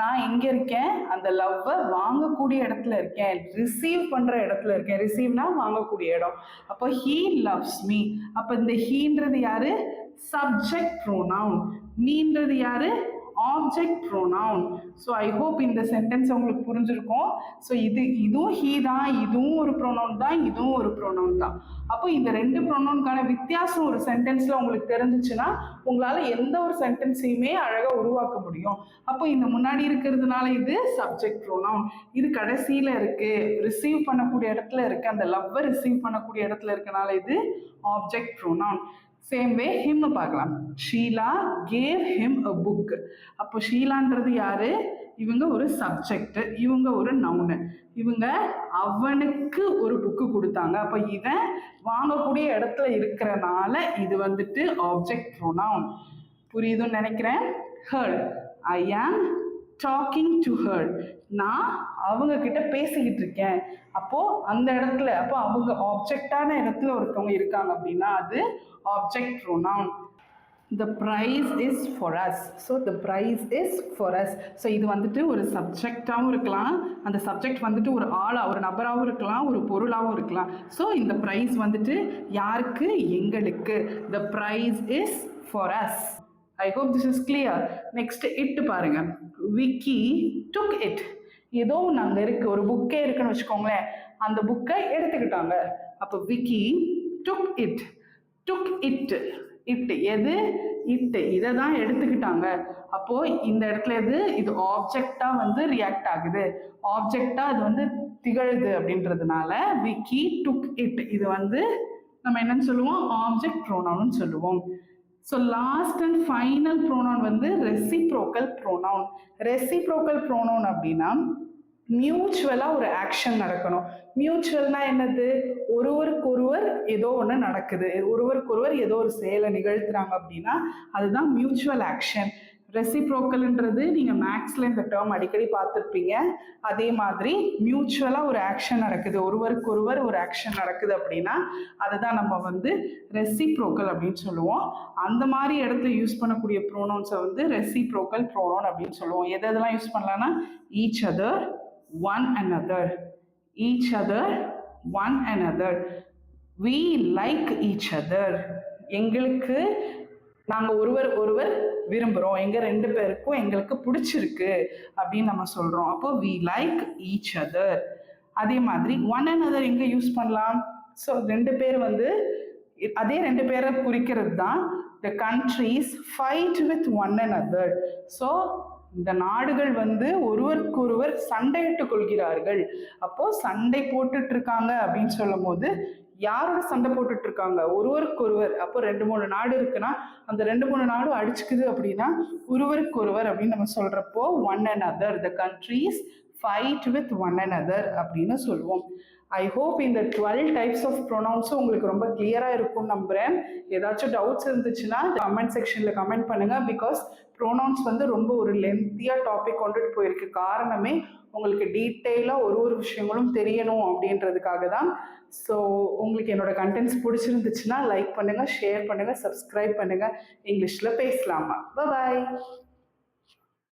நான் எங்க இருக்கேன், அந்த லவ்வை வாங்கக்கூடிய இடத்துல இருக்கேன், ரிசீவ் பண்ற இடத்துல இருக்கேன். ரிசீவ்னா வாங்கக்கூடிய இடம். அப்போ ஹீ லவ்ஸ் மீ. அப்போ இந்த ஹீன்றது யாரு, சப்ஜெக்ட் ப்ரோனவுன். மீன்றது யாரு, object pronoun. So I hope இந்த சென்டென்ஸ் உங்களுக்கு புரிஞ்சிருக்கும். ஸோ இதுவும் ஹீ தான், இதுவும் ஒரு ப்ரோனவுன் தான், இதுவும் ஒரு ப்ரோனவுன் தான். அப்போ இந்த ரெண்டு ப்ரோனவுனுக்கான வித்தியாசம் ஒரு சென்டென்ஸ்ல உங்களுக்கு தெரிஞ்சிச்சுன்னா உங்களால எந்த ஒரு சென்டென்ஸையுமே அழகா உருவாக்க முடியும். அப்போ இந்த முன்னாடி இருக்கிறதுனால இது சப்ஜெக்ட் ப்ரோனவுன், இது கடைசியில இருக்கு, ரிசீவ் பண்ணக்கூடிய இடத்துல இருக்கு, அந்த லவ்வை ரிசீவ் பண்ணக்கூடிய இடத்துல இருக்கனால இது object pronoun. Same way him பார்க்கலாம். Sheela gave him a book. அப்போ ஷீலான்றது யாரு, இவங்க ஒரு சப்ஜெக்ட், இவங்க ஒரு நவுனு. இவங்க அவனுக்கு ஒரு புக்கு கொடுத்தாங்க. அப்போ இவன் வாங்கக்கூடிய இடத்துல இருக்கிறனால இது வந்துட்டு ஆப்ஜெக்ட் ப்ரோனவுன். புரியுதுன்னு நினைக்கிறேன். ஹர், ஐ ஆம் டாக்கிங் டு ஹர். நான் அவங்க கிட்ட பேசிக்கிட்டு இருக்கேன். அப்போ அந்த இடத்துல, அப்போ அவங்க ஆப்ஜெக்டான இடத்துல ஒருத்தவங்க இருக்காங்க அப்படின்னா அது object pronoun. The prize is for us. So the prize is for us. So இது வந்துட்டு ஒரு சப்ஜெக்டாகவும் இருக்கலாம், அந்த சப்ஜெக்ட் வந்துட்டு ஒரு ஆளா, ஒரு நபராகவும் இருக்கலாம், ஒரு பொருளாகவும் இருக்கலாம். ஸோ இந்த ப்ரைஸ் வந்துட்டு யாருக்கு, எங்களுக்கு. The prize is for us. I hope this is clear. Next it பாருங்க. Vicky took it. ஏதோ நாங்க இருக்கு, ஒரு புக்கே இருக்குன்னு வச்சுக்கோங்களேன், அந்த புக்கை எடுத்துக்கிட்டாங்க. அப்போ Vicky took it. took it. எது, இதை தான் எடுத்துக்கிட்டாங்க. அப்போ இந்த இடத்துல இது ஆப்ஜெக்டா வந்து ரியாக்ட் ஆகுது, ஆப்ஜெக்டா அது வந்து திகழுது. அப்படின்றதுனால விக்கி டுக் இட் இது வந்து நம்ம என்னன்னு சொல்லுவோம், ஆப்ஜெக்ட் ப்ரோனவுன் சொல்லுவோம். So last and final pronoun வந்து ரெசிப்ரோக்கல் ப்ரோனவுன். ரெசிப்ரோக்கல் ப்ரோனவுன் அப்படின்னா மியூச்சுவலாக ஒரு ஆக்ஷன் நடக்கணும். மியூச்சுவல்னா என்னது, ஒருவருக்கொருவர் ஏதோ ஒன்று நடக்குது, ஒருவருக்கொருவர் ஏதோ ஒரு செயலை நிகழ்த்துறாங்க அப்படின்னா அதுதான் மியூச்சுவல் ஆக்ஷன். ரெசிப்ரோக்கல்ன்றது நீங்கள் மேக்ஸில் இந்த டேர்ம் அடிக்கடி பார்த்துருப்பீங்க. அதே மாதிரி மியூச்சுவலாக ஒரு ஆக்ஷன் நடக்குது, ஒருவருக்கொருவர் ஒரு ஆக்ஷன் நடக்குது அப்படின்னா அதுதான் நம்ம வந்து ரெசிப்ரோக்கல் அப்படின்னு சொல்லுவோம். அந்த மாதிரி இடத்துல யூஸ் பண்ணக்கூடிய ப்ரோனவுன்ஸை வந்து ரெசிப்ரோக்கல் ப்ரோனவுன் அப்படின்னு சொல்லுவோம். எதெல்லாம் யூஸ் பண்ணலாம்னா each other, one another, each other, one another, we like each other. எங்களுக்கு நாங்கள் ஒருவர் விரும்புகிறோம், எங்கள் ரெண்டு பேருக்கும் எங்களுக்கு பிடிச்சிருக்கு அப்படின்னு நம்ம சொல்கிறோம். அப்போ we like each other. அதே மாதிரி one another எங்கே யூஸ் பண்ணலாம், ஸோ ரெண்டு பேர் வந்து அதே ரெண்டு பேரை குறிக்கிறது தான் the countries fight with one another. So இந்த நாடுகள் வந்து ஒருவருக்கொருவர் சண்டையிட்டுக் கொள்கிறார்கள். அப்போ சண்டை போட்டுட்டு இருக்காங்க அப்படின்னு சொல்லும் போது யாரோட சண்டை போட்டுட்டு இருக்காங்க, ஒருவருக்கொருவர். அப்போ 2-3 நாடு இருக்குன்னா அந்த 2-3 நாடும் அடிச்சுக்குது அப்படின்னா ஒருவருக்கொருவர் அப்படின்னு நம்ம சொல்றப்போ one and other, the countries fight with one and other அப்படின்னு சொல்லுவோம். ஐ ஹோப் இந்த 12 டைப்ஸ் ஆஃப் ப்ரொனவுன்ஸும் உங்களுக்கு ரொம்ப கிளியராக இருக்கும்னு நம்புகிறேன். ஏதாச்சும் டவுட்ஸ் இருந்துச்சுன்னா கமெண்ட் செக்ஷனில் கமெண்ட் பண்ணுங்கள். பிகாஸ் ப்ரொனவுன்ஸ் வந்து ரொம்ப ஒரு லென்த்தியாக டாபிக் கொண்டுட்டு போயிருக்கு. காரணமே உங்களுக்கு டீட்டெயிலாக ஒரு விஷயங்களும் தெரியணும் அப்படின்றதுக்காக தான். ஸோ உங்களுக்கு என்னோட கண்டென்ட்ஸ் பிடிச்சிருந்துச்சுன்னா லைக் பண்ணுங்கள், ஷேர் பண்ணுங்கள், சப்ஸ்கிரைப் பண்ணுங்கள். இங்கிலீஷில் பேசலாமா. பாய்.